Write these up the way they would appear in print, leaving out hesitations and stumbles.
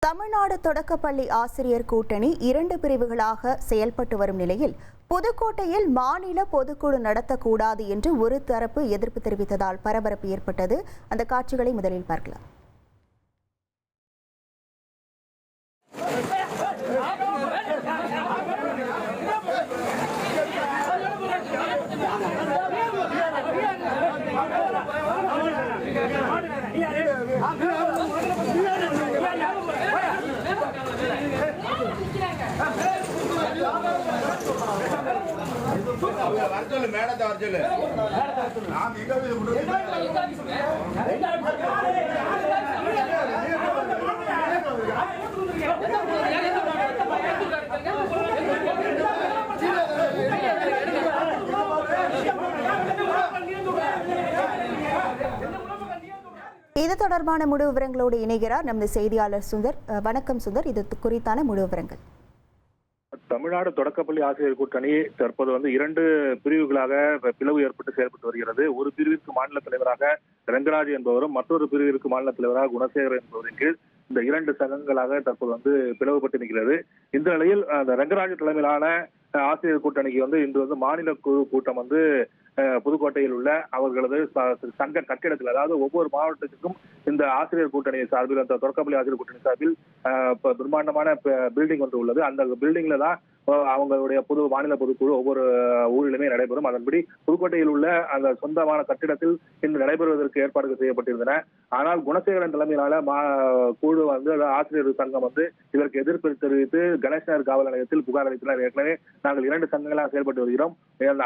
தமிழ்நாடு தொடக்கப்பள்ளி ஆசிரியர் கூட்டணி 2 பிரிவுகளாக செயல்பட்டு வரும் நிலையில் புதுக்கோட்டையில் மாநில பொதுக்குழு நடத்தக்கூடாது என்று ஒரு தரப்பு எதிர்ப்பு தெரிவித்ததால் பரபரப்பு ஏற்பட்டது. அந்த காட்சிகளை முதலில் பார்க்கலாம். இது தொடர்பான முழு விவரங்களோடு இணைகிறார் நமது செய்தியாளர் சுந்தர். வணக்கம் சுந்தர், இது குறித்தான முழு விவரங்கள். தமிழ்நாடு தொடக்கப்பள்ளி ஆசிரியர் கூட்டணி தற்போது 2 பிரிவுகளாக பிளவு ஏற்பட்டு செயல்பட்டு வருகிறது. ஒரு பிரிவிற்கு மாநில தலைவராக ரங்கராஜ் என்பவரும் மற்றொரு பிரிவிற்கு மாநில தலைவராக குணசேகர் என்பவரின் கீழ் இந்த 2 சங்கங்களாக தற்போது பிளவுபட்டு நிற்கிறது. இந்த நிலையில் அந்த ரங்கராஜ் தலைமையிலான ஆசிரியர் கூட்டணிக்கு இன்று மாநில குழு கூட்டம் புதுக்கோட்டையில் உள்ள அவர்களது சங்க கட்டிடத்தில், அதாவது ஒவ்வொரு மாவட்டத்திற்கும் இந்த ஆசிரியர் கூட்டணி சார்பில், அந்த தொடக்கப்பள்ளி ஆசிரியர் கூட்டணி சார்பில் பிரம்மாண்டமான பில்டிங் உள்ளது. அந்த பில்டிங்ல தான் அவங்களுடைய மாநில பொதுக்குழு ஒவ்வொரு ஊரிலுமே நடைபெறும். அதன்படி புதுக்கோட்டையில் உள்ள அந்த சொந்தமான கட்டிடத்தில் இன்று நடைபெறுவதற்கு ஏற்பாடுகள் செய்யப்பட்டிருந்தன. ஆனால் குணசேகரன் தலைமையிலான குழு ஆசிரியர் சங்கம் இதற்கு எதிர்ப்பு தெரிவித்து கணேஷ் நகர் காவல் நிலையத்தில் புகார் அளித்தனர். ஏற்கனவே நாங்கள் 2 சங்கங்களாக செயல்பட்டு வருகிறோம்.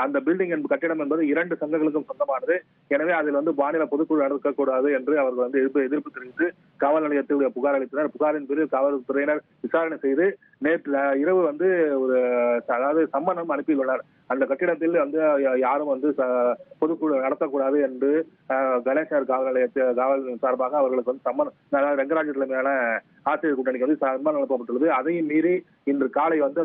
அந்த பில்டிங் கட்டிடம் என்பது 2 சங்கங்களுக்கும் சொந்தமானது. எனவே அதில் மாநில பொதுக்குழு நடக்கக்கூடாது என்று அவர்கள் எதிர்ப்பு தெரிவித்து காவல் நிலையத்தில் புகார் அளித்தனர். புகாரின் பேரில் காவல்துறையினர் விசாரணை செய்து நேற்று இரவு அதாவது சம்மனம் அனுப்பியுள்ளனர். அந்த கட்டிடத்தில் யாரும் பொதுக்குழு நடத்தக்கூடாது என்று கணேசர் காவல் நிலையத்தில் காவல் சார்பாக அவர்களுக்கு சம்மன் ரங்கராஜ் தலைமையான ஆசிரியர் கூட்டணிக்கு சம்மன் அனுப்பப்பட்டுள்ளது. அதையும் மீறி இன்று காலை அந்த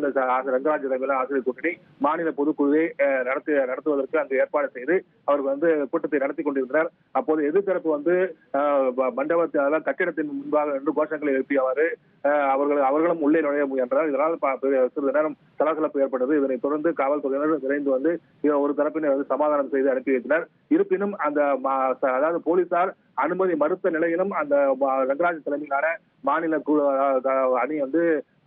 ரங்கராஜ் தலைமையிலான ஆசிரியர் கூட்டணி மாநில பொதுக்குழுவை நடத்துவதற்கு அங்கு ஏற்பாடு செய்து அவர்கள் கூட்டத்தை நடத்தி கொண்டிருந்தனர். அப்போது எதிர்த்தரப்பு மண்டபத்தில் கட்டிடத்தின் முன்பாக நின்று கோஷங்களை எழுப்பியவாறு அவர்களும் உள்ளே நுழைய முயன்றனர். இதனால் சிறிது நேரம் சலசலப்பு ஏற்பட்டது. இதனைத் தொடர்ந்து காவல்துறையினர் விரைந்து ஒரு தரப்பினர் சமாதானம் செய்து அனுப்பி வைத்தனர். இருப்பினும் அதாவது போலீசார் அனுமதி மறுத்த நிலையிலும் அந்த ரங்கராஜ் தலைமையிலான மாநில குழு அணி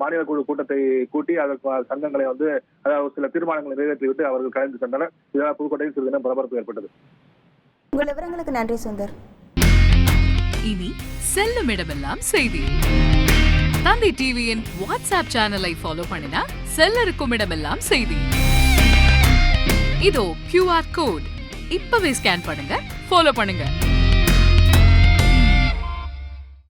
மாநில குழு கூட்டத்தை கூட்டி அதற்கு சங்கங்களை அதாவது சில தீர்மானங்களை நிறைவேற்றிவிட்டு அவர்கள் கலந்து சென்றனர். இதனால் புதுக்கோட்டையில் சிறிது நேரம் பரபரப்பு ஏற்பட்டது. உங்கள் விவரங்களுக்கு நன்றி சுந்தர். இனி செல்லும் இடமெல்லாம் செய்தி. தந்தை டிவியின் வாட்ஸ்அப் சேனலை ஃபாலோ பண்ணினா செல்லருக்கும் இடமெல்லாம் செய்தி. இதோ QR கோட் இப்பவே ஸ்கேன் பண்ணுங்க, ஃபாலோ பண்ணுங்க.